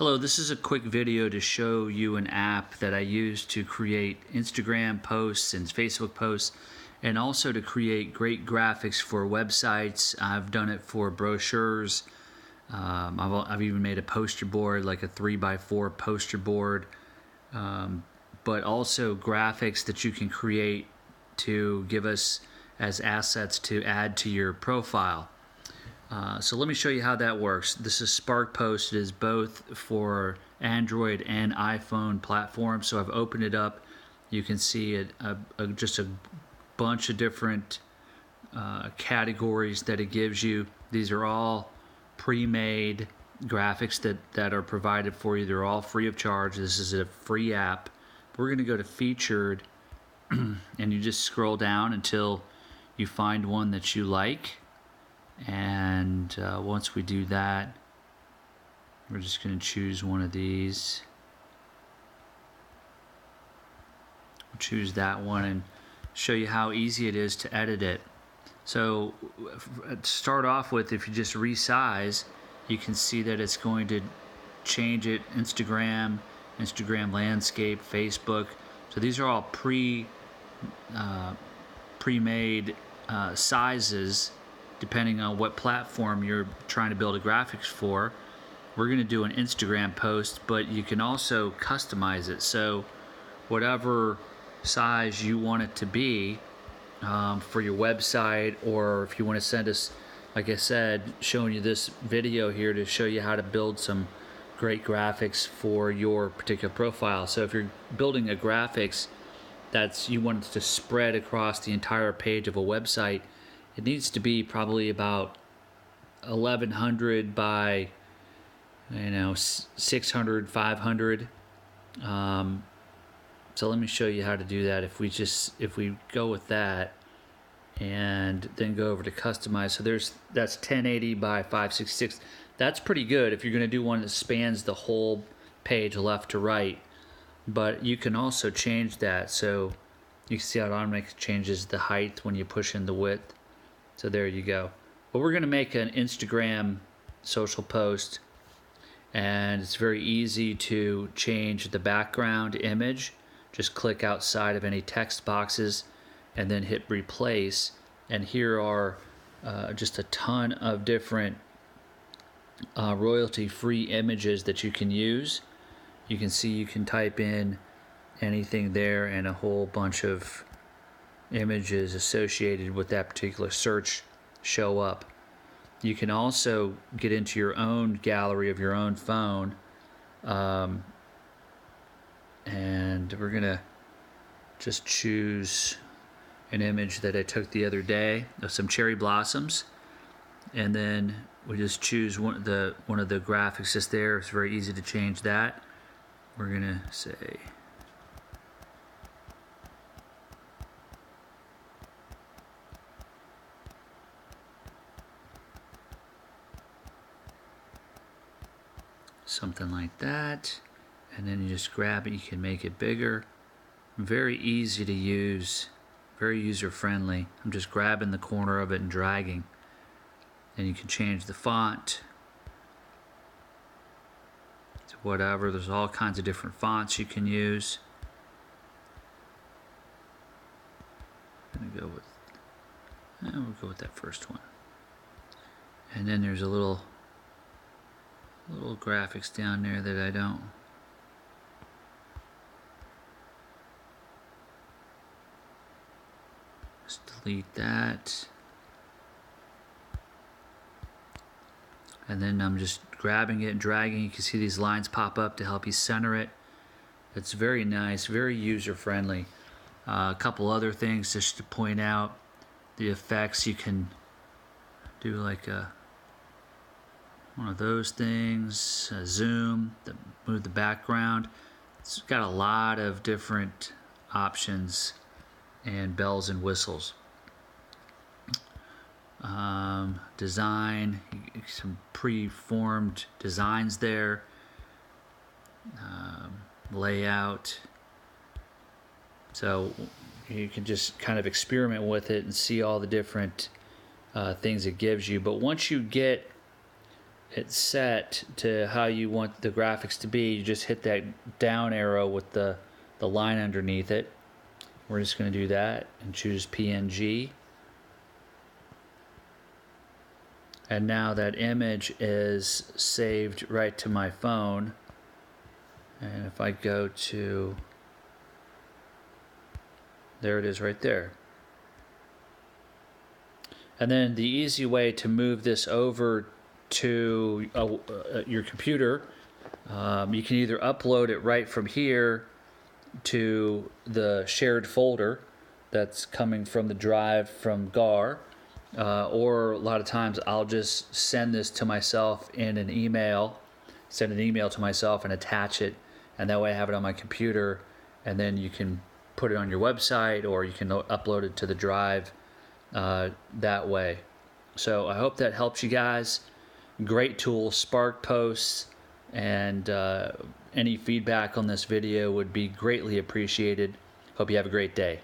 Hello, this is a quick video to show you an app that I use to create Instagram posts and Facebook posts, and also to create great graphics for websites. I've done it for brochures. I've even made a poster board, like a 3x4 poster board, but also graphics that you can create to give us as assets to add to your profile. So let me show you how that works. This is Spark Post. It is both for Android and iPhone platforms. So I've opened it up. You can see it, just a bunch of different categories that it gives you. These are all pre-made graphics that are provided for you. They're all free of charge. This is a free app. We're going to go to Featured, and you just scroll down until you find one that you like. And once we do that, we're just going to choose one of these. We'll choose that one and show you how easy it is to edit it. So to start off with, if you just resize, you can see that it's going to change it. Instagram landscape, Facebook. So these are all pre-made sizes, depending on what platform you're trying to build a graphics for. We're going to do an Instagram post, but you can also customize it. So whatever size you want it to be for your website, or if you want to send us, like I said, showing you this video here to show you how to build some great graphics for your particular profile. So if you're building a graphics you want it to spread across the entire page of a website, it needs to be probably about 1100 by 600, 500. So let me show you how to do that. If we go with that and then go over to customize, so that's 1080 by 566. That's pretty good if you're going to do one that spans the whole page left to right. But you can also change that. So you can see how it automatically changes the height when you push in the width. So there you go. But we're going to make an Instagram social post, and it's very easy to change the background image. Just click outside of any text boxes and then hit replace. And here are just a ton of different royalty-free images that you can use. You can see you can type in anything there, and a whole bunch of images associated with that particular search show up. You can also get into your own gallery of your own phone, and we're gonna just choose an image that I took the other day of some cherry blossoms, and then we just choose one of the graphics just there. It's very easy to change that. We're gonna say something like that, and then you just grab it. You can make it bigger. Very easy to use, very user-friendly. I'm just grabbing the corner of it and dragging, and you can change the font to whatever. There's all kinds of different fonts you can use. I'm gonna go with, we'll go with that first one. And then there's a little graphics down there that I don't. Just delete that. And then I'm just grabbing it and dragging. You can see these lines pop up to help you center it. It's very nice, very user-friendly. A couple other things just to point out. The effects, you can do like one of those things, zoom, move the background. It's got a lot of different options and bells and whistles. Design, some pre-formed designs there. Layout. So you can just kind of experiment with it and see all the different things it gives you. But once you get it set to how you want the graphics to be, you just hit that down arrow with the line underneath it. We're just going to do that and choose PNG. And now that image is saved right to my phone. And if I go to, there it is right there. And then the easy way to move this over to your computer, you can either upload it right from here to the shared folder that's coming from the drive from GAR, or a lot of times I'll just send this to myself in an email, send an email to myself and attach it, and that way I have it on my computer, and then you can put it on your website or you can upload it to the drive that way. So I hope that helps you guys. Great tool, Spark Posts, and any feedback on this video would be greatly appreciated. Hope you have a great day.